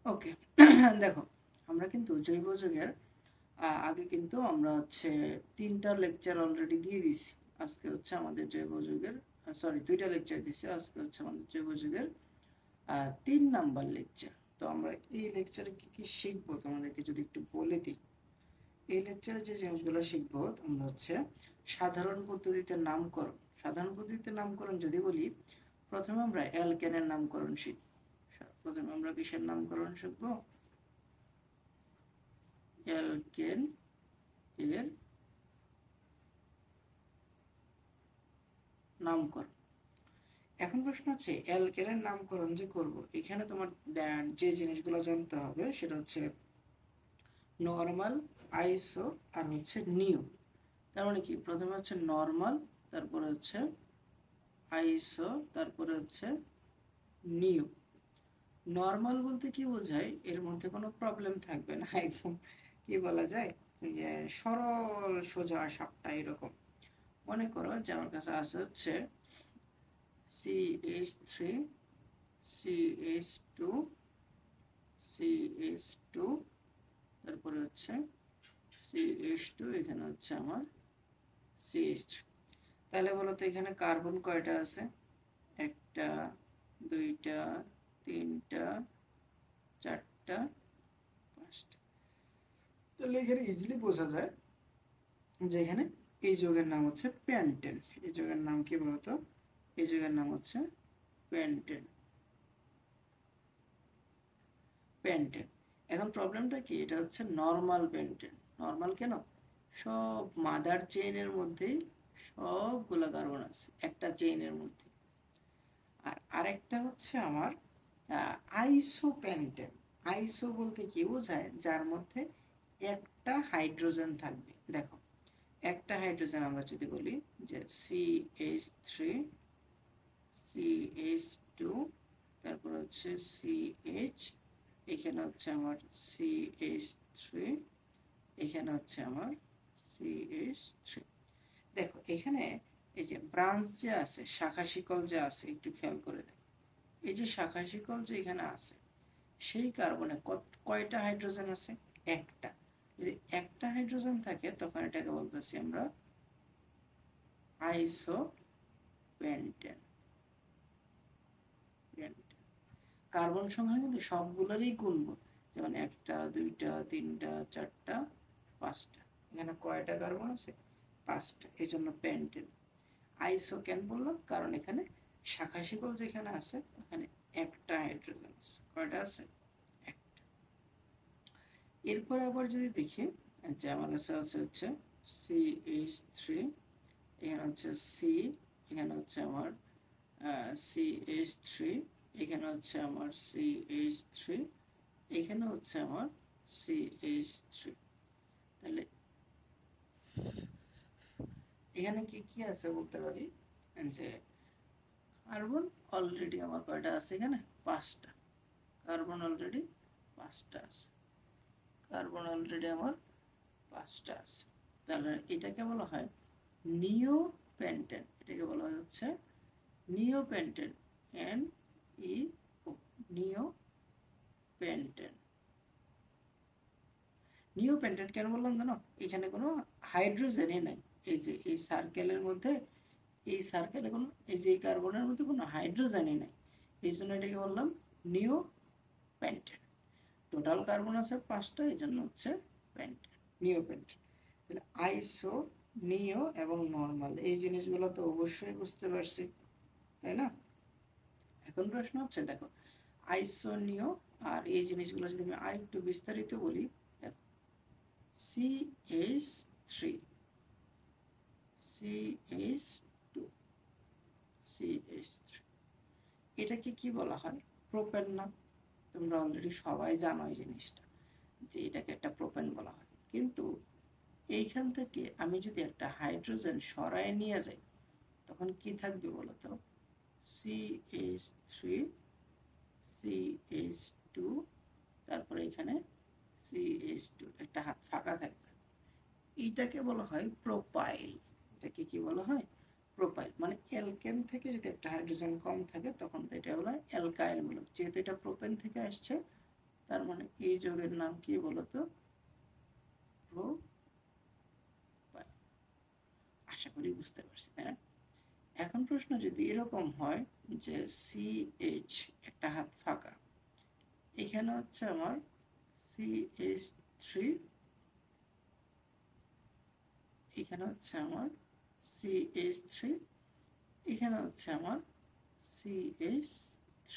ওকে। দেখো আমরা কিন্তু জৈব যৌগের আগে কিন্তু আমরা হচ্ছে 3টা লেকচার অলরেডি দিয়ে দিছি। আজকে হচ্ছে আমাদের জৈব যৌগের সরি 2টা লেকচার দিছি, আজকে হচ্ছে আমাদের জৈব যৌগের 3 নাম্বার লেকচার। তো আমরা এই লেকচারে কি কি শিখবো তোমাদেরকে যদি একটু বলে দিই। এই লেকচারে যে জিনিসগুলো শিখবো আমরা হচ্ছে সাধারণ পদ্ধতিতে নামকরণ। সাধারণ পদ্ধতিতে নামকরণ যদি বলি, প্রথমে আমরা অ্যালকেনের নামকরণ শিখব। প্রথমে আমরা কিসের নামকরণ শিখবো? অ্যালকেন এর নামকরণ। এখন প্রশ্ন হচ্ছে অ্যালকেনের নামকরণ যে করব, এখানে তোমার যে জিনিসগুলো জানতে হবে সেটা হচ্ছে নরমাল, আইসো আর হচ্ছে নিও। তার মানে কি, প্রথমে হচ্ছে নরমাল, তারপরে হচ্ছে আইসো, তারপরে হচ্ছে নিও। নরমাল বলতে কি বোঝায়, এর মধ্যে কোনো প্রবলেম থাকবে না, একদম কি বলা যায় যে সরল সোজা সাপটা এরকম। মনে করো যে আমার কাছে আছে হচ্ছে CH3 CH2 CH2, তারপরে হচ্ছে CH2, এখানে হচ্ছে আমার CH3। তাহলে বলো তো এখানে কার্বন কয়টা আছে? 1টা 2টা 3টা 4টা 5টা। তাহলে এখানে ইজিলি বোঝা যায় যে এখানে এই যৌগের নাম হচ্ছে প্যান্টেন। এই যৌগের নাম কি বলতো? এই যৌগের নাম হচ্ছে প্যান্টেন। প্যান্টেন। এখন প্রবলেমটা কি, এটা হচ্ছে নরমাল প্যান্টেন। নরমাল কেন? সব মাদার চেইনের মধ্যেই সবগুলা কার্বন আছে একটা চেইনের মধ্যে। আর আরেকটা হচ্ছে আমার আইসো প্যান্টেন। আইসো বলতে কি বোঝায়? যার মধ্যে একটা হাইড্রোজেন থাকবে। দেখো একটা হাইড্রোজেন আমরা যদি বলি যে CH3 CH2, তারপর হচ্ছে CH, এখানে হচ্ছে আমার CH3, এখানে হচ্ছে আমার CH3। দেখো এখানে এই যে ব্রাঞ্চ যে আছে, শাখা শিকল যে আছে, একটু খেয়াল করে দেখো। এই যে শাখা শিকল যে এখানে আছে, সেই কার্বনে কয়টা হাইড্রোজেন আছে? একটা। যদি একটা হাইড্রোজেন থাকে তখন এটাকে বলতেছি আমরা আইসো পেন্টেন। কার্বন সংখ্যা কিন্তু সবগুলোরই গুণব, যেমন 1টা 2টা 3টা 4টা 5টা। এখানে কয়টা কার্বন আছে? 5টা, এই জন্য পেন্টেন। আইসো কেন বললাম? কারণ এখানে শাখা শিকল যেখানে আছে ওখানে একটা হাইড্রোজেন আছে। কয়টা আছে? একটা। এরপর আবার যদি দেখি যে আমার কাছে আছে হচ্ছে CH3, এখানে হচ্ছে সি, এখানে হচ্ছে আমার CH3, এখানে হচ্ছে আমার CH3, এখানে হচ্ছে আমার CH3। তাহলে এখানে কি কি আছে বলতে পারি যে কার্বন অলরেডি আমার কয়টা আছে? এখানে 5টা। কার্বন অলরেডি 5টা আছে। কার্বন অলরেডি আমার 5টা আছে। তাহলে এটাকে বলা হয় নিওপেন্টেন। এটাকে বলা হয় হচ্ছে নিওপেন্টেন। NEO, নিওপেন্টেন। নিওপেন্টেন কেন বললাম জানো? এখানে কোনো হাইড্রোজেনই নাই। এই যে এই সার্কেলের মধ্যে, এই সার্কেলে কোনো, এই যে এই কার্বনের মধ্যে কোনো হাইড্রোজেনই নাই, এই জন্য এটাকে বললাম নিওপেন্টেন। টোটাল কার্বন আছে 5টা, এই জন্য হচ্ছে পেন্টেন, নিওপেন্টেন। তাহলে আইসো, নিও এবং নরমাল, এই জিনিসগুলো তো অবশ্যই বুঝতে পারছি, তাই না? এখন প্রশ্ন হচ্ছে দেখো আইসো, নিও আর এই জিনিসগুলো যদি আমি আরেকটু বিস্তারিত বলি, দেখো CH3 CH2 CH3, এটাকে কি বলা হয়? প্রোপেন না? তোমরা অলরেডি সবাই জানো এই জিনিসটা, যে এটাকে একটা প্রোপেন বলা হয়। কিন্তু এইখান থেকে আমি যদি একটা হাইড্রোজেন সরায় নিয়ে যাই তখন কি থাকবে বলতো? CH3 CH2, তারপরে এখানে CH2, একটা হাত ফাঁকা থাকবে। এইটাকে বলা হয় প্রোপাইল। এটাকে কি বলা হয়? প্রোপাইল। মানে অ্যালকেন থেকে যদি একটা হাইড্রোজেন কম থাকে তখন তো এটা হলো অ্যালকাইল মূলক। যেহেতু এটা প্রোপেন থেকে আসছে তার মানে এই যৌগের নাম কি বলতো? প্রোপাইল। আশা করি বুঝতে পারছি, তাই না? এখন প্রশ্ন যদি এরকম হয় যে CH একটা হাত ফাঁকা, এখানে হচ্ছে আমার CH3, এখানে হচ্ছে আমার CH3, এখানে হচ্ছে আমার CH3।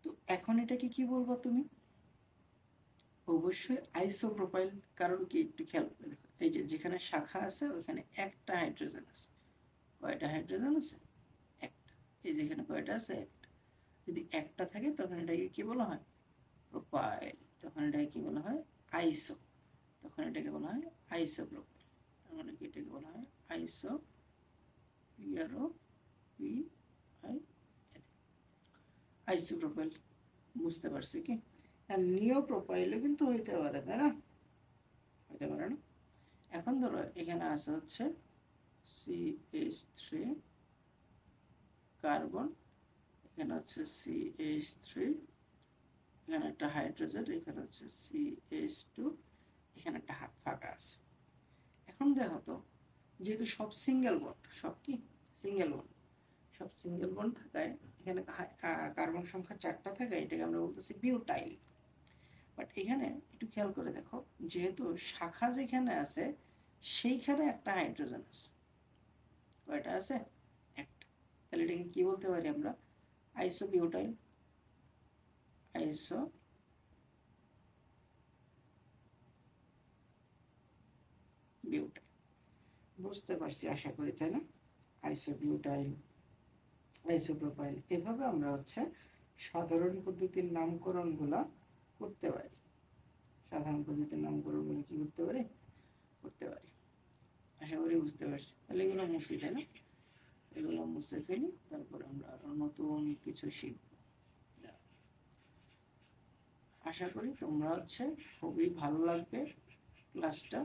তো এখন এটাকে কি বলবো তুমি? অবশ্যই আইসোপ্রোপাইল। কারণ কি, একটু খেয়াল করে দেখো, এই যে যেখানে শাখা আছে ওইখানে একটা হাইড্রোজেন আছে। কয়টা হাইড্রোজেন আছে? একটা। এই যেখানে কয়টা আছে? একটা। যদি একটা থাকে তখন এটাকে কি বলা হয়? প্রোপাইল। তখন এটাকে কি বলা হয়? আইসো। তখন এটাকে বলা হয় আইসোপ্রোপাইল। তার মানে কি, এটাকে বলা হয় আইসো, আইসোপ্রোপাইল। বুঝতে পারছি কি? আর নিওপ্রোপাইলও কিন্তু হইতে পারে, তাই না? হইতে পারে না? এখন ধরো এখানে আছে হচ্ছে CH3 কার্বন, এখানে হচ্ছে CH3, এখানে একটা হাইড্রোজেন, এখানে হচ্ছে CH2, এখানে একটা হাত ফাঁকা আছে। এখন দেখো তো, যেহেতু সব সিঙ্গেল বন্ড, সব কি সিঙ্গেল বন্ড, সব সিঙ্গেল বন্ড থাকায় এখানে কার্বন সংখ্যা 4টা থাকায় এটাকে আমরা বলতেছি বিউটাইল। বাট এখানে একটু খেয়াল করে দেখো, যেহেতু শাখা যেখানে আছে সেইখানে একটা হাইড্রোজেন আছে। কয়টা আছে? একটা। তাহলে এটাকে কি বলতে পারি আমরা? আইসোবিউটাইল। আইসো বিউটাইল। বুঝতে পারছি আশা করি, তাই না? আইসোবিউটাইল, আইসোপ্রোপাইল, এভাবে আমরা হচ্ছে সাধারণ পদ্ধতির নামকরণগুলা করতে পারি। সাধারণ পদ্ধতির নামকরণগুলো কি করতে পারি? করতে পারি। আশা করি বুঝতে পারছি। তাহলে এগুলো মুছি, তাই না? এগুলো মুছে ফেলি, তারপরে আমরা আরো নতুন কিছু শিখব। আশা করি তোমরা হচ্ছে খুবই ভালো লাগবে ক্লাসটা,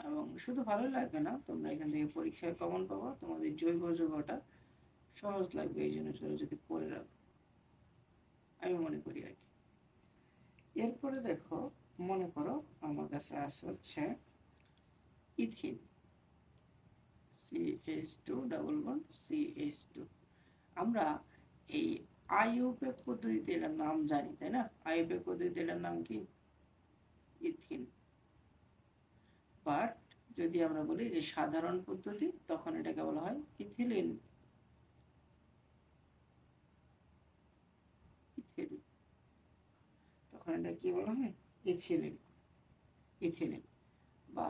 এবং শুধু ভালো লাগবে না, তোমরা এখান থেকে পরীক্ষায় কমন পাবো। তোমাদের জৈব যৌগটা সহজ লাগবে, এই জন্য যদি পড়ে রাখো, আমি মনে করি আর কি। এরপরে দেখো, মনে করো আমার কাছে আছে হচ্ছে ethene, CH2 double bond CH2। আমরা এই আইইউপ্যাক পদ্ধতিতে এটার নাম জানি, তাই না? আইইউপ্যাক পদ্ধতিতে এটার নাম কি? ইথিন। বাট যদি আমরা বলি যে সাধারণ পদ্ধতি, তখন এটাকে বলা হয় ইথিলিন। তখন এটা কি বলা হয়? ইথিলিন। ইথিলিন বা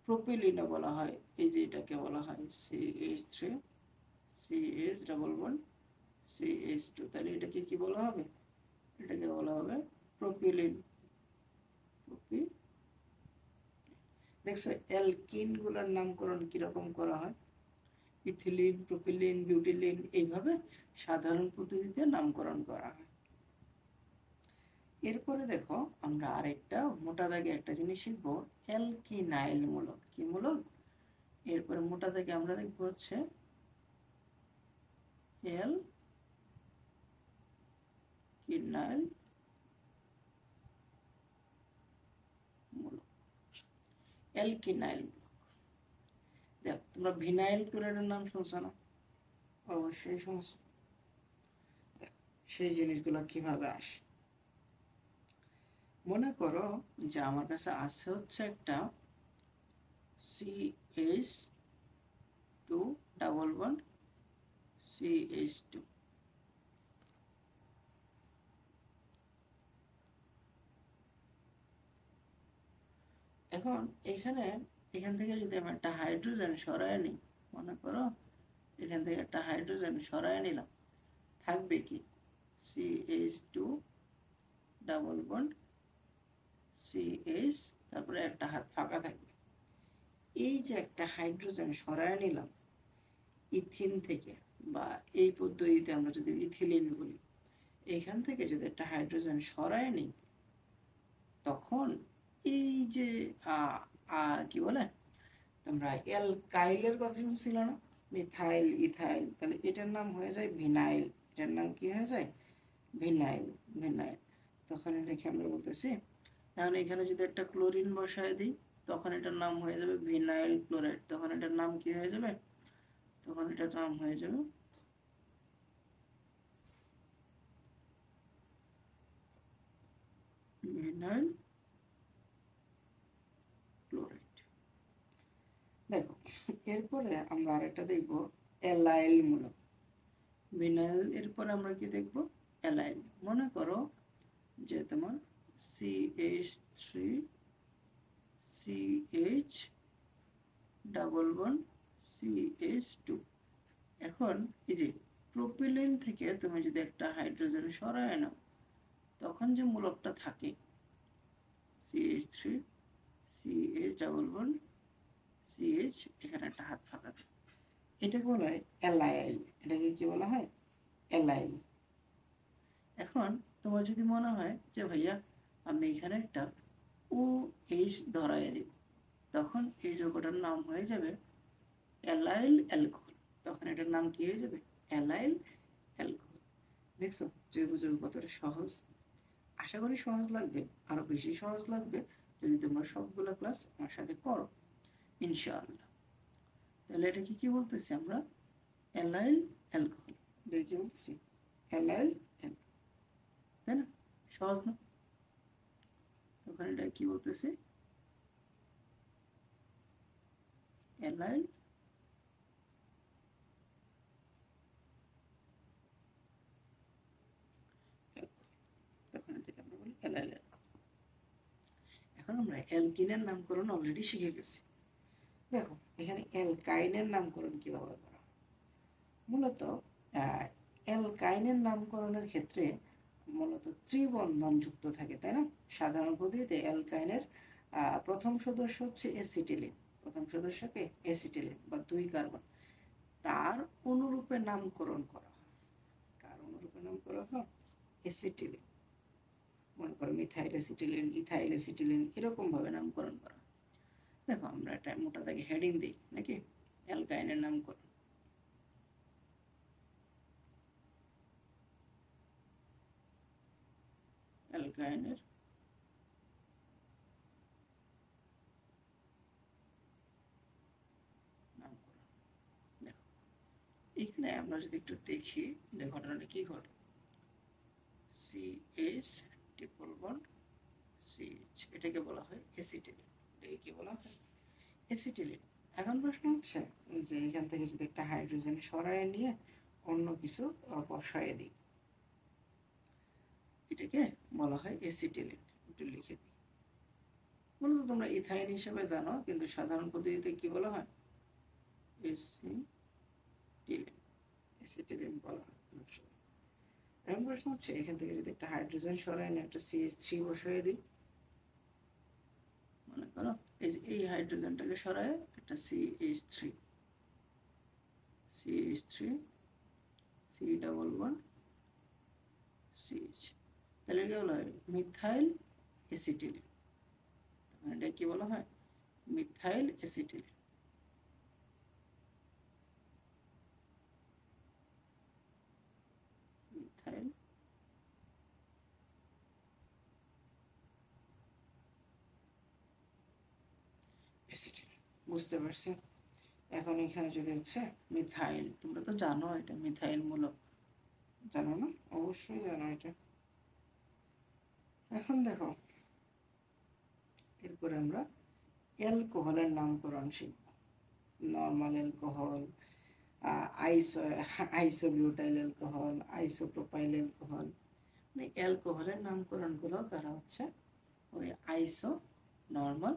প্রোপিলিনও বলা হয়। এই যে এটাকে বলা হয় CH3 CH double bond CH2। তাহলে এটাকে কি বলা হবে? এটাকে বলা হবে প্রোপিলিন। দেখছো অ্যালকিন গুলোর নামকরণ কিরকম করা হয়? ইথিলিন, প্রোপিলিন, বিউটিলিন, এইভাবে সাধারণ পদ্ধতিতে নামকরণ করা হয়। এরপরে দেখো, আমরা আরেকটা মোটা দাগে একটা জিনিস শিখবো, অ্যালকিনাইল মূলক। কি মূলক? এরপরে মোটা দাগে আমরা দেখবো হচ্ছে অ্যালকিনাইল মূলক। অ্যালকিনাইল মূলক। দেখো, তোমরা ভিনাইল ক্লোরাইডের নাম শুনছো না? অবশ্যই শুনছো। সেই জিনিসগুলো কিভাবে আসে? মনে করো যে আমার কাছে আছে হচ্ছে একটা CH2 ডাবল বন্ড CH2। এখন এখান থেকে যদি আমি একটা হাইড্রোজেন সরায় নিই, মনে করো এখান থেকে একটা হাইড্রোজেন সরায় নিলাম, থাকবে কি? CH2 ডাবল বন্ড CH, তারপরে একটা হাত ফাঁকা থাকবে। এই যে একটা হাইড্রোজেন সরায় নিলাম ইথিন থেকে, বা এই পদ্ধতিতে আমরা যদি ইথিলিন বলি, এখান থেকে যদি একটা হাইড্রোজেন সরায় নিই, তখন এই যে কি বলে, তোমরা অ্যালকাইলের কথা শুনছিল না? মিথাইল, ইথাইল, তাহলে এটার নাম হয়ে যায় ভিনাইল। এটার নাম কি হয়ে যায়? ভিনাইল। ভিনাইল। তখন এটাকে আমরা বলতেছি। এখন এখানে যদি একটা ক্লোরিন বসায় দিই তখন এটার নাম হয়ে যাবে ভিনাইল ক্লোরাইড। তখন এটার নাম কি হয়ে যাবে? তখন এটার নাম হয়ে যাবে ভিনাইল ক্লোরাইড। দেখো এরপরে আমরা আরেকটা দেখব অ্যালাইল মূলক। ভিনাইল এরপরে আমরা কি দেখব? অ্যালাইল। মনে করো যে তোমার CH3 CH double bond CH2। এখন এই যে প্রোপিলিন থেকে তুমি যদি একটা হাইড্রোজেন সরায় নাও তখন যে মূলকটা থাকে CH3 CH double bond CH, এখানে একটা হাত ফাঁকা থাকে, এটাকে বলা হয় অ্যালাইল। এটাকে কি বলা হয়? অ্যালাইল। এখন তোমার যদি মনে হয় যে ভাইয়া আমি এখানে একটা OH ধরাই দিব, তখন এই যৌগটার নাম হয়ে যাবে অ্যালাইল অ্যালকোহল। তখন এটার নাম কি হয়ে যাবে? Allyl alcohol. দেখছো জৈব যৌগ কতটা সহজ? আশা করি সহজ লাগবে, আরো বেশি সহজ লাগবে যদি তোমরা সবগুলো ক্লাস আমার সাথে করো ইনশাআল্লাহ। তাহলে এটা কি বলতেছি আমরা? Allyl alcohol. এটা কি বলতেছি? অ্যালাইল অ্যালকোহল, তাই না? সহজ না? তখন এটা কি বলতেছি? অ্যালাইল তখন এটাকে আমরা বলি অ্যালাইল অ্যালকোহল। এখন আমরা অ্যালকিনের নামকরণ অলরেডি শিখে গেছি। দেখো এখানে অ্যালকাইনের নামকরণ কিভাবে করা? মূলত অ্যালকাইনের নামকরণের ক্ষেত্রে মূলত ত্রিবন্ধন যুক্ত থাকে, তাই না? সাধারণ পদ্ধতিতে অ্যালকাইনের প্রথম সদস্য হচ্ছে অ্যাসিটিলিন। প্রথম সদস্যকে অ্যাসিটিলিন বা 2 কার্বন, তার অনুরূপে নামকরণ করা হয়। কার অনুরূপে নাম করা হয়? অ্যাসিটিলিন। মনে করো মিথাইল অ্যাসিটিলিন, ইথাইল অ্যাসিটিলিন, এরকম ভাবে নামকরণ করা। দেখো আমরা একটা মোটা দাগে হেডিং দিই নাকি? অ্যালকাইনের নামকরণ। অ্যালকাইনের নামকরণ। দেখো এখানে আমরা যদি একটু দেখি যে ঘটনাটা কি ঘটে। CH ট্রিপল বন্ড CH, এটাকে বলা হয় অ্যাসিটিলিন। এটাকে কি বলা হয়? অ্যাসিটিলিন। এখন প্রশ্ন হচ্ছে যে এখান থেকে যদি একটা হাইড্রোজেন সরায় নিয়ে অন্য কিছু বসায় দিই, এটাকে বলা হয় অ্যাসিটিলিন। একটু লিখে দিই। মূলত তোমরা ইথাইন হিসেবে জানো, কিন্তু সাধারণ পদ্ধতিতে কি বলা হয়? অ্যাসিটিলিন। অ্যাসিটিলিন বলা হয়। এখন প্রশ্ন হচ্ছে এখান থেকে যদি একটা হাইড্রোজেন সরায় নিয়ে একটা CH3 বসায় দিই, মনে করো এই যে এই হাইড্রোজেনটাকে সরায় একটা CH3 C double bond CH, তাহলে কি বলা হয়? Methyl acetylene. তখন এটা কি বলা হয়? Methyl acetylene. Methyl acetylene. বুঝতে পারছি? এখন এখানে যদি হচ্ছে মিথাইল, তোমরা তো জানো এটা মিথাইল মূলক, জানো না? অবশ্যই জানো এটা। এখন দেখো এরপরে আমরা অ্যালকোহলের নামকরণ শিখব। Normal alcohol, isobutyl alcohol, isopropyl alcohol. মানে অ্যালকোহলের নামকরণগুলো তারা হচ্ছে ওই আইসো, নর্মাল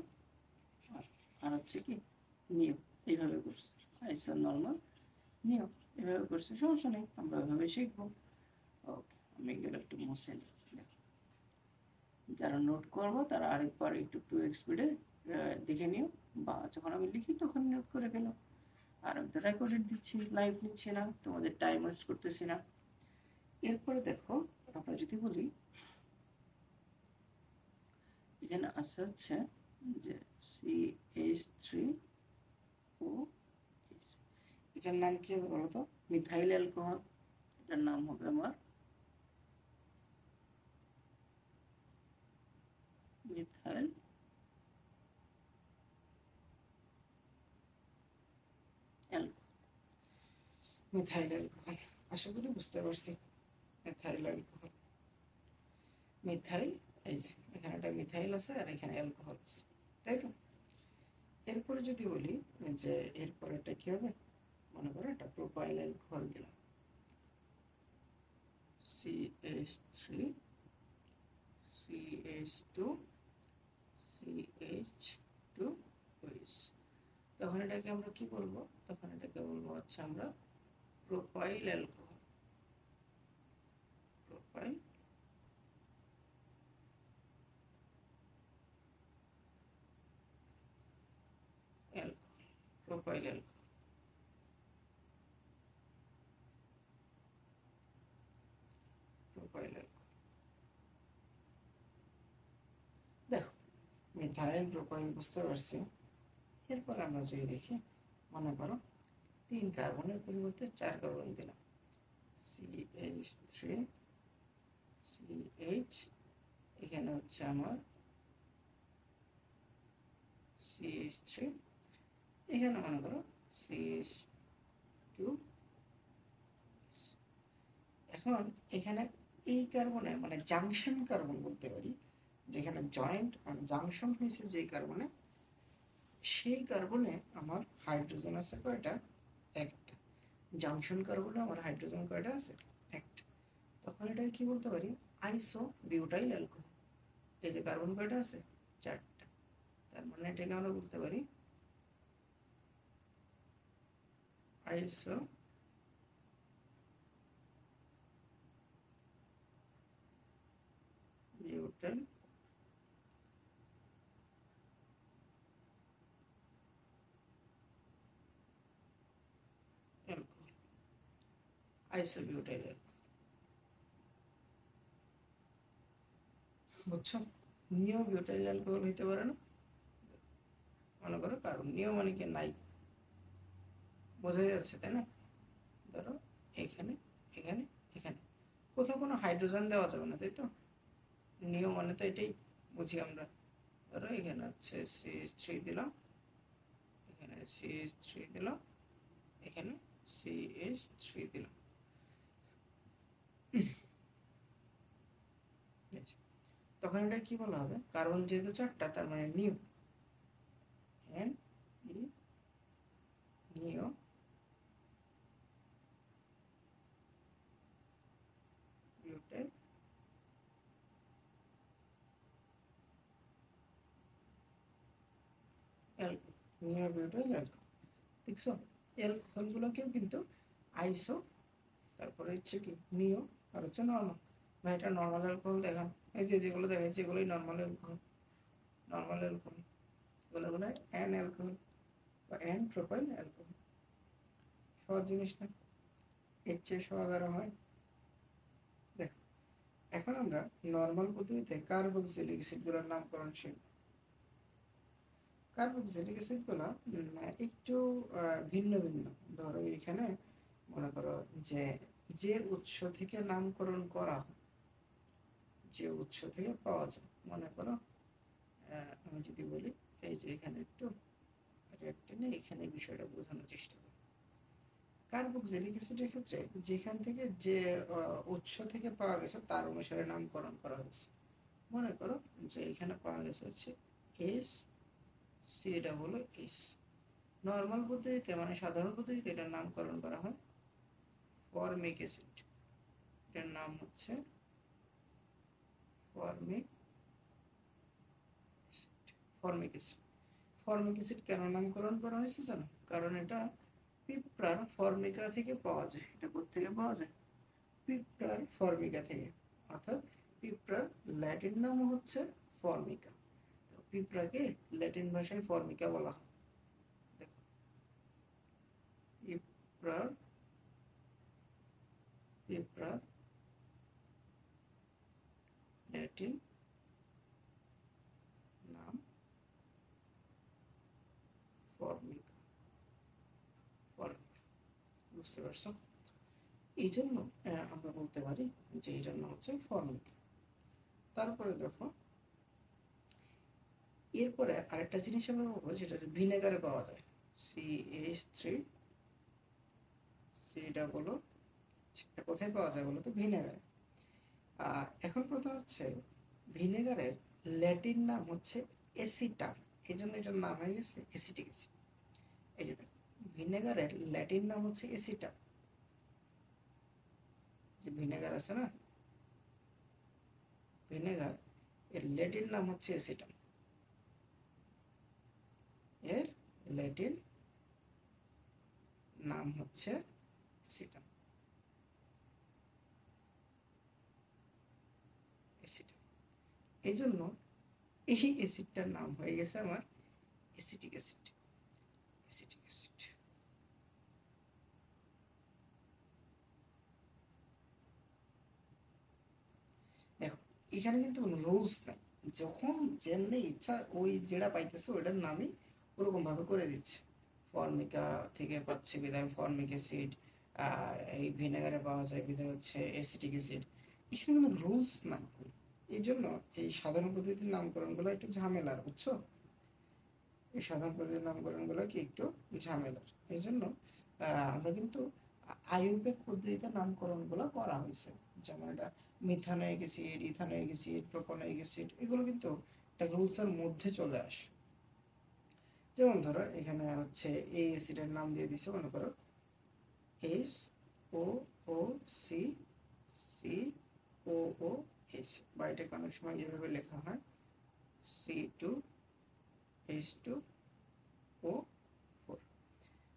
আর হচ্ছে কি নিউ, এইভাবে করছে। আইসো, নর্মাল, নিউ এভাবে করছে। সমস্যা নেই, আমরা ওইভাবে শিখবো। ওকে, আমি এগুলো একটু মুছে নিই। যারা নোট করবো তারা আরেকবার একটু 2x স্পিডে দেখে নিও, বা যখন আমি লিখি তখন নোট করে ফেলো। আর আমি তো রেকর্ডেড দিচ্ছি, লাইভ নিচ্ছি না, তোমাদের টাইম ওয়েস্ট করতেছি না। এরপরে দেখো আমরা যদি বলি এখানে আছে হচ্ছে যে CH3OH, এটার নাম কি হবে বলতো? Methyl alcohol. এটার নাম হবে আমার মিথাইল মিথাইল অ্যালকোহল। আশা করি বুঝতে পারছি। মিথাইল অ্যালকোহল, মিথাইল, এই যে এখানে একটা মিথাইল আছে আর এখানে অ্যালকোহল আছে, তাই তো? এরপরে যদি বলি যে এরপরে এটা কি হবে, মনে করো একটা প্রোপাইল অ্যালকোহল দিলাম, CH3 CH2 CH2 OH, তখন এটাকে আমরা কি বলবো? তখন এটাকে বলবো হচ্ছে আমরা propyl alcohol. Propyl alcohol, propyl alcohol, propyl alcohol. দেখো মিথাইল প্রোপাইল বুঝতে পারছি। এরপর আমরা যদি দেখি, মনে করো 3 কার্বনের পরিবর্তে 4 কার্বন দিলাম, CH3 CH, এখানে হচ্ছে আমার CH3, এখানে মনে করো CH2। এখন এখানে এই কার্বনে মানে জাংশন কার্বন বলতে পারি, যেখানে জয়েন্ট আর জাংশন হয়েছে যে কার্বনে, সেই কার্বনে আমার হাইড্রোজেন আছে কয়টা? একটা। জাংশন কার্বনে আমার হাইড্রোজেন কয়টা আছে? একটা। তখন এটাকে কি বলতে পারি? আইসো বিউটাইল অ্যালকোহল। এই যে কার্বন কয়টা আছে? 4টা। তার মানে এটাকে আমরা বলতে পারি আইসো বিউটাইল অ্যালকোহল, আইসোবিউটাইল অ্যালকোহল। বুঝছো? নিও বিউটাইল অ্যালকোহল হইতে পারে না? মনে করো কার্বন, নিও মানে কি? নাই, বোঝা যাচ্ছে তাই না? ধরো এখানে এখানে এখানে কোথাও কোনো হাইড্রোজেন দেওয়া যাবে না, তাই তো? নিও মানে তো এটাই বুঝি আমরা। ধরো এখানে হচ্ছে CH3 দিলাম, এখানে CH3 দিলাম, এখানে CH3 দিলাম। তখন এটা কি বলা হবে? কার্বন যেহেতু 4টা, তার মানে নিউ, এন ই, নিও বিউটাইল অ্যালকোহল, নিও বিউটাইল অ্যালকোহল। দেখছো অ্যালকোহলগুলোকেও কিন্তু আইসো, তারপরে হচ্ছে কি নিও, আর হচ্ছে নর্মাল। ভাই এটা নর্মাল অ্যালকোহল দেখান, এই যে যেগুলো দেখাচ্ছি এগুলোই নর্মাল অ্যালকোহল। নর্মাল অ্যালকোহল এগুলো অ্যান অ্যালকোহল বা অ্যান প্রোপাইল অ্যালকোহল। সহজ জিনিস না? এর চেয়ে সহজ আরো হয়? দেখো এখন আমরা নর্মাল পদ্ধতিতে কার্বক্সিলিক অ্যাসিডগুলোর নামকরণ শিখব। কার্বক্সিলিক অ্যাসিডগুলো একটু ভিন্ন ভিন্ন। ধরো এখানে মনে করো যে যে উৎস থেকে নামকরণ করা হয়, যে উৎস থেকে পাওয়া যায়, মনে করো আমি যদি বলি, এই যে এখানে একটু রেক্টেনে এখানে বিষয়টা বোঝানোর চেষ্টা করি। কার্বক্সিলিক অ্যাসিডের ক্ষেত্রে যেখান থেকে যে উৎস থেকে পাওয়া গেছে তার অনুসারে নামকরণ করা হয়েছে। মনে করো যে এখানে পাওয়া গেছে হচ্ছে S C double S. Normal পদ্ধতিতে মানে সাধারণ পদ্ধতিতে এটার নামকরণ করা হয় ফরমিক অ্যাসিড। এটার নাম হচ্ছে formic acid. Formic acid, formic acid কেন নামকরণ করা হয়েছে জানো? কারণ এটা পিঁপড়ার ফর্মিকা থেকে পাওয়া যায়। এটা কোত্থেকে পাওয়া যায়? পিঁপড়ার ফর্মিকা থেকে। অর্থাৎ পিঁপড়ার ল্যাটিন নাম হচ্ছে ফর্মিকা। তো পিঁপড়াকে ল্যাটিন ভাষায় ফর্মিকা বলা হয়। দেখো পিঁপড়ার পিঁপড়ার ল্যাটিন নাম ফর্মিকা। বুঝতে পারছো? এই জন্য আমরা বলতে পারি যে এটার নাম হচ্ছে ফর্মিকা। তারপরে দেখো এরপরে আরেকটা জিনিস আমরা পাবো, যেটা ভিনেগারে পাওয়া যায়, CH3 C এটা কোথায় পাওয়া যায় বলতো? ভিনেগারে। এখন প্রথম হচ্ছে ভিনেগারের ল্যাটিন নাম হচ্ছে এসিটাম, এই জন্য এটার নাম হয়ে গেছে এসিটিক অ্যাসিড। এই যে দেখো, ভিনেগারের ল্যাটিন নাম হচ্ছে এসিটাম। যে ভিনেগার আছে না, ভিনেগার, এর ল্যাটিন নাম হচ্ছে এসিটাম। এর ল্যাটিন নাম হচ্ছে এসিটাম। এসিটাম, এই জন্য এই অ্যাসিডটার নাম হয়ে গেছে আমার এসিটিক অ্যাসিড। Acetic acid. দেখো, এখানে কিন্তু কোনো রুলস নাই, যখন যেমনি ইচ্ছা ওই যেটা পাইতেছে ওইটার নামই ওরকম ভাবে করে দিচ্ছে। ফর্মিকা থেকে পাচ্ছি বিধায় ফর্মিক অ্যাসিড, এই ভিনেগারে পাওয়া যায় বিধায় হচ্ছে অ্যাসিটিক অ্যাসিড। এখানে কিন্তু রুলস নাই। এই জন্য এই সাধারণ পদ্ধতির নামকরণগুলো একটু ঝামেলার, বুঝছো? এই সাধারণ পদ্ধতির নামকরণগুলো কি একটু ঝামেলার। এই জন্য আমরা কিন্তু আইইউপ্যাক পদ্ধতিতে নামকরণগুলো করা হয়েছে। যেমন এটা methanoic acid, ethanoic acid, propanoic acid, এগুলো কিন্তু একটা রুলসের মধ্যে চলে আসে। যেমন ধরো এখানে হচ্ছে এই অ্যাসিডের নাম দিয়ে দিছে, মনে করো HOOC COOH, বা এটাকে অনেক সময় এভাবে লেখা হয় C2H2O4,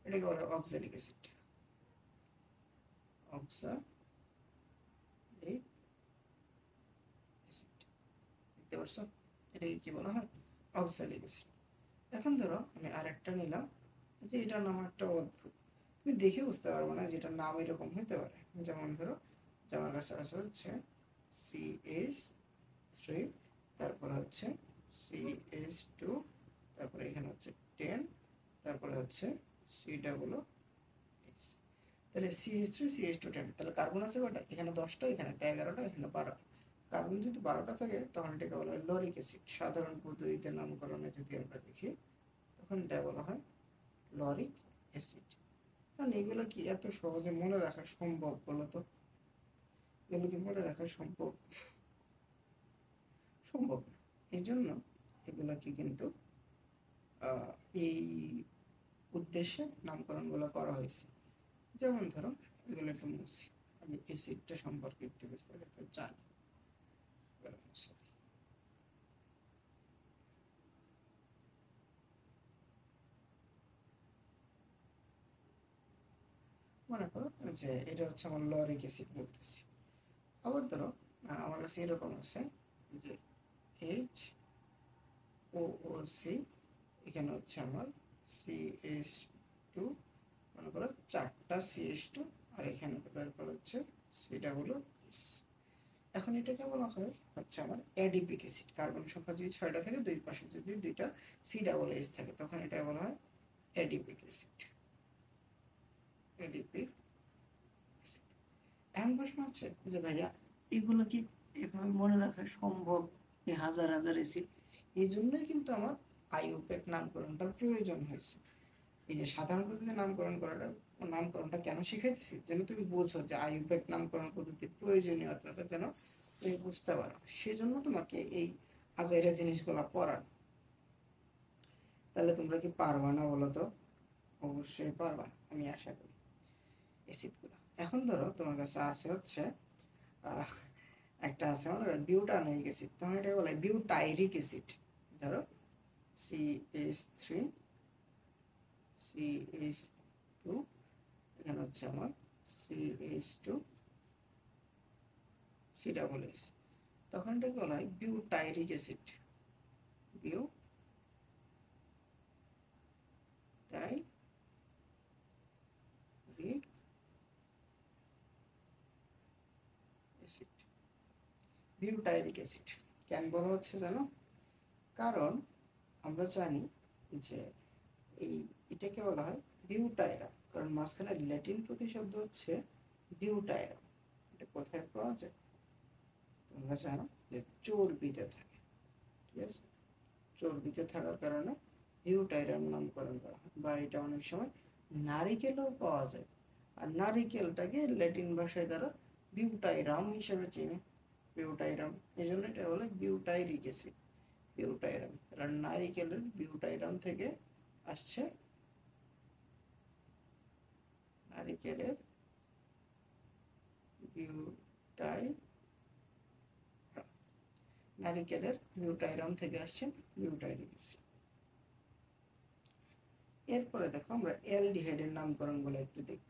এটাকে বলে অক্সালিক অ্যাসিড। অক্সালিক অ্যাসিড, দেখতে পারছো? এটাকে কি বলা হয়? Oxalic acid. এখন ধরো আমি আরেকটা নিলাম, যে এটার নাম একটা অদ্ভুত, তুমি দেখে বুঝতে পারবে না যেটার নাম এরকম হতে পারে। যেমন ধরো, যে আমার কাছে আছে হচ্ছে CH3, তারপরে হচ্ছে CH2, তারপরে এখানে হচ্ছে 10, তারপরে হচ্ছে COOH। তাহলে CH3 CH2 10, তাহলে কার্বন আছে কয়টা? এখানে 10টা, এখানে 11টা, এখানে 12টা। কার্বন যদি 12টা থাকে তখন এটাকে বলা হয় লরিক অ্যাসিড। সাধারণ পদ্ধতিতে নামকরণে যদি আমরা দেখি তখন এটা বলা হয় লরিক অ্যাসিড। কারণ এগুলো কি এত সহজে মনে রাখা সম্ভব বলো তো? এগুলো কি মনে রাখা সম্ভব? সম্ভব না। এই জন্য এগুলোকে কিন্তু এই উদ্দেশ্যে নামকরণগুলো করা হয়েছে। যেমন ধরো এগুলো একটু মুছি, আমি অ্যাসিডটা সম্পর্কে একটু বিস্তারিত জানি। মনে করো যে এটা হচ্ছে আমার লরিক অ্যাসিড বলতেছি। আবার ধরো আমার কাছে এরকম আছে যে HOOC, এখানে হচ্ছে আমার CH2, মনে করো 4টা CH2, আর এখানে তারপর হচ্ছে COOH। এখন এটাকে বলা হয় হচ্ছে আমার অ্যাডিপিক অ্যাসিড। কার্বন সংখ্যা যদি 6টা থাকে, দুই পাশে যদি 2টা COOH থাকে, তখন এটা বলা হয় অ্যাডিপিক অ্যাসিড। Adipic acid. এখন প্রশ্ন হচ্ছে যে ভাইয়া, এগুলো কি এভাবে মনে রাখা সম্ভব? এই হাজার হাজার অ্যাসিড, এই জন্যই কিন্তু আমার আইইউপ্যাক নামকরণটার প্রয়োজন হয়েছে। এই যে সাধারণ পদ্ধতিতে নামকরণটা কেন শিখাইতেছি, যেন তুমি বোঝো যে আইইউপ্যাক নামকরণ পদ্ধতির প্রয়োজনীয়তাটা যেন তুমি বুঝতে পারো, সেজন্য তোমাকে এই আজাইরা জিনিসগুলো পড়ানো। তাহলে তোমরা কি পারবা না বলো তো? অবশ্যই পারবা, আমি আশা করি। অ্যাসিডগুলো এখন ধরো তোমার কাছে আছে হচ্ছে একটা আছে মনে করো বিউটানোয়িক অ্যাসিড, তখন এটাকে বলে বিউটাইরিক অ্যাসিড। ধরো CH3 CH2, এখানে হচ্ছে আমার CH2 COOH, তখন এটাকে বলা হয় butyric acid. Butyric acid. Butyric acid কেন বলা হচ্ছে জানো? কারণ আমরা জানি যে এটাকে বলা হয় বিউটাইরা, কারণ মাঝখানে ল্যাটিন প্রতিশব্দ হচ্ছে বিউটাইরা। এটা কোথায় পাওয়া যায়? তোমরা জানো যে চর্বিতে থাকে, ঠিক আছে? চর্বিতে থাকার কারণে বিউটাইরাম নামকরণ করা হয়। বা এটা অনেক সময় নারিকেলও পাওয়া যায়, আর নারিকেলটাকে ল্যাটিন ভাষায় দ্বারা বিউটাইরাম হিসেবে চিনে, বিউটাইরাম, এই জন্য এটা বলে বিউটাইরিক অ্যাসিড, বিউটাইরাম। কারণ নারিকেলের বিউটাইরাম থেকে আসছে নারিকেলের বিউটাইরাম থেকে আসছে বিউটাইরিক অ্যাসিড। এরপরে দেখো আমরা অ্যালডিহাইডের নামকরণ গুলো একটু দেখব,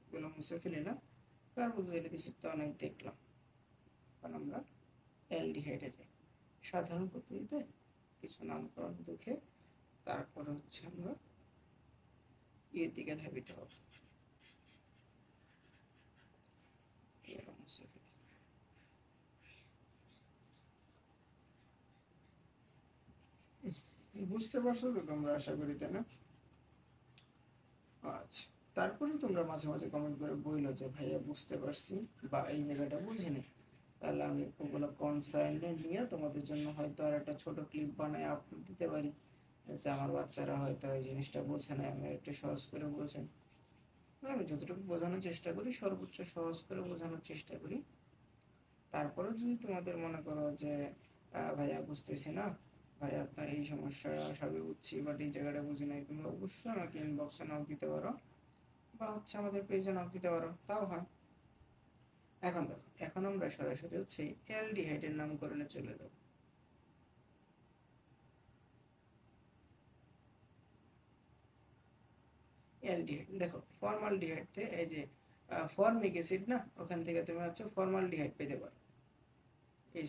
এগুলো মুছে ফেলি না, কার্বক্সিলিক অ্যাসিড তো অনেক দেখলাম। এখন আমরা অ্যালডিহাইডে যাই। সাধারণ পদ্ধতিতে কিছু নামকরণ দেখে তারপরে হচ্ছে আমরা এর দিকে ধাবিত হব। বুঝতে পারছো তো তোমরা, আশা করি, তাই না? আচ্ছা, তারপরে তোমরা মাঝে মাঝে কমেন্ট করে বইলো যে ভাইয়া বুঝতে পারছি বা এই জায়গাটা বুঝিনি, তাহলে আমি ওগুলো কনসার্ন নিয়ে তোমাদের জন্য হয়তো আর একটা ছোট ক্লিপ বানায় আপলোড দিতে পারি, যে আমার বাচ্চারা হয়তো এই জিনিসটা বোঝে না, আমি একটু সহজ করে বোঝেন। আমি যতটুকু বোঝানোর চেষ্টা করি সর্বোচ্চ সহজ করে বোঝানোর চেষ্টা করি। তারপরেও যদি তোমাদের মনে করো যে ভাইয়া বুঝতেছি না, ভাই আপনার এই সমস্যা সবই বুঝছি বাট এই জায়গাটা বুঝি নাই, তোমরা অবশ্যই আমাকে ইনবক্সে নক দিতে পারো বা হচ্ছে আমাদের পেজে নক দিতে পারো, তাও হয়। এখন দেখো, এখন আমরা সরাসরি হচ্ছে অ্যালডিহাইডের নামকরণে চলে যাব। অ্যালডিহাইড দেখো, ফর্মালডিহাইডতে এই যে ফর্মিক অ্যাসিড না, ওখান থেকে তুমি হচ্ছে ফর্মালডিহাইড পেতে পারো,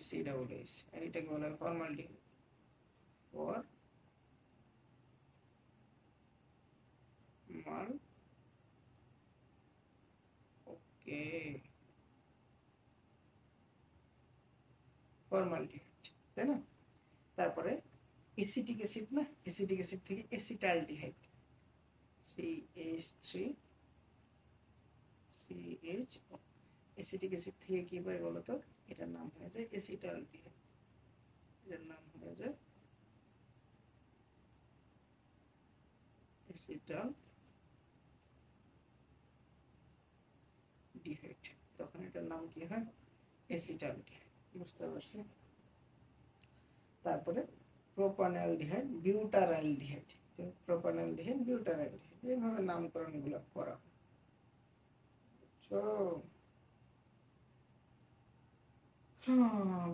HCOOH, এইটাকে বলা হয় ফর্মালডিহাইড। ফর্মাল, ওকে, ফর্মালডিহাইড, তাই না? তারপরে এসিটিক অ্যাসিড না, এসিটিক অ্যাসিড থেকে এসিটালডিহাইড, CH3CHO, এসিটিক অ্যাসিড থেকে কি পাই বলো তো? এটার নাম হয়ে যায় এসিটালডিহাইড, এটার নাম হয়ে যায় এসিটালডিহাইড, তখন এটার নাম কি হয়? এসিটালডিহাইড। বুঝতে পারছি? তারপরে প্রোপানঅ্যালডিহাইড, বিউটারালডিহাইড, প্রোপানঅ্যালডিহাইড, বিউটারালডিহাইড, এইভাবে নামকরণগুলো করা। সো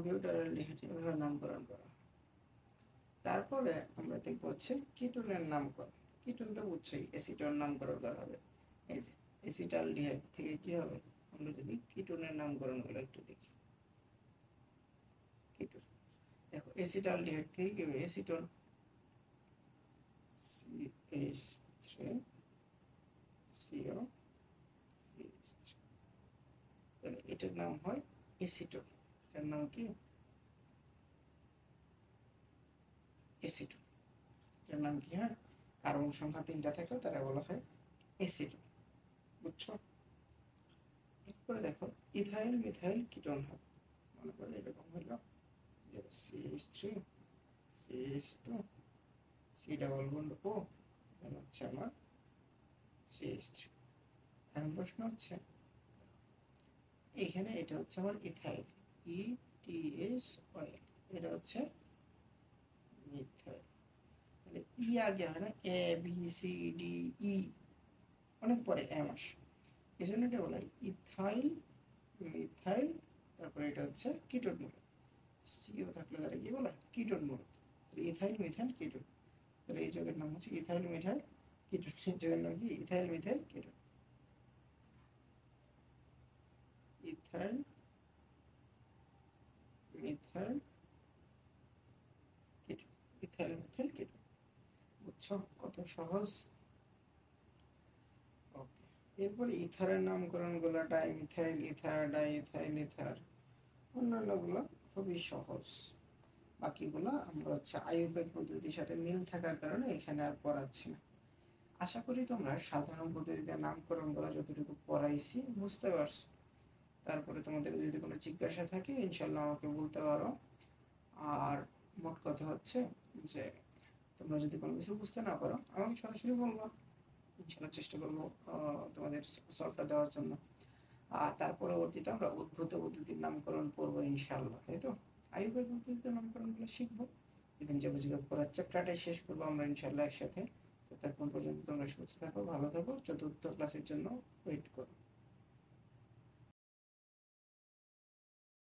বিউটারালডিহাইড এভাবে নামকরণ করা। তারপরে আমরা দেখবো হচ্ছে কিটোনের নামকরণ। কিটোন তো বুঝছোই, অ্যাসিটন নামকরণ করা হবে। এই যে অ্যাসিটালডিহাইড থেকে কি হবে, আমরা যদি কিটোনের নামকরণগুলো একটু দেখি। কিটোন দেখো, অ্যাসিটালডিহাইড থেকে কি হবে? অ্যাসিটন, CH3CO, তাহলে এটার নাম হয় অ্যাসিটন। এটার নাম কি? অ্যাসিটন। এটার নাম কি হয়? কার্বন সংখ্যা 3টা থাকলে তারা বলা হয় অ্যাসিটন। বুঝছো? এরপরে দেখো ইথাইল মিথাইল কিটোন হবে, মনে করো এরকম হলো যে CH3 CH2 C double bond O, এখন হচ্ছে আমার CH3। এখন প্রশ্ন হচ্ছে এখানে এটা হচ্ছে আমার ইথাইল, ETS অয়েল, এটা হচ্ছে মিথাইল। তাহলে ই আগে হয় না, ABCDE, অনেক পরে এম আসে, এই জন্য এটা বলা হয় ইথাইল মিথাইল, তারপরে এটা হচ্ছে কিটোন মূলক, সিও থাকলে তারা কি বলে? কিটোন মূলক। ইথাইল মিথাইল কিটোন, তাহলে এই যৌগের নাম হচ্ছে ইথাইল মিথাইল কিটোন। এই যৌগের নাম কি? Ethyl methyl ketone, ethyl methyl ketone, ethyl methyl ketone. বুঝছো কত সহজ? ওকে, এরপরে ইথারের নামকরণ গুলো ডাইমিথাইল ইথার, ডাইইথাইল ইথার, অন্যান্যগুলো খুবই সহজ। বাকিগুলো আমরা হচ্ছে আইইউপ্যাক পদ্ধতির সাথে মিল থাকার কারণে এখানে আর পড়াচ্ছি না। আশা করি তোমরা সাধারণ পদ্ধতিতে নামকরণগুলো যতটুকু পড়াইছি বুঝতে পারছো। তারপরে তোমাদের যদি কোনো জিজ্ঞাসা থাকে ইনশাল্লাহ আমাকে বলতে পারো। আর মোট কথা হচ্ছে যে তোমরা যদি কোনো কিছু বুঝতে না পারো আমাকে সরাসরি বলবো, ইনশাল্লাহ চেষ্টা করবো তোমাদের সলভটা দেওয়ার জন্য। আর তার পরবর্তীতে আমরা উদ্ভূত পদ্ধতির নামকরণ পড়বো ইনশাল্লাহ, তাই তো? আইয়ুবের পদ্ধতির নামকরণগুলো শিখবো, ইভেন যাবতীয় পড়ার চ্যাপ্টারটাই শেষ করবো আমরা ইনশাল্লাহ একসাথে। তো ততক্ষণ পর্যন্ত তোমরা সুস্থ থাকো, ভালো থাকো, চতুর্থ ক্লাসের জন্য ওয়েট করো।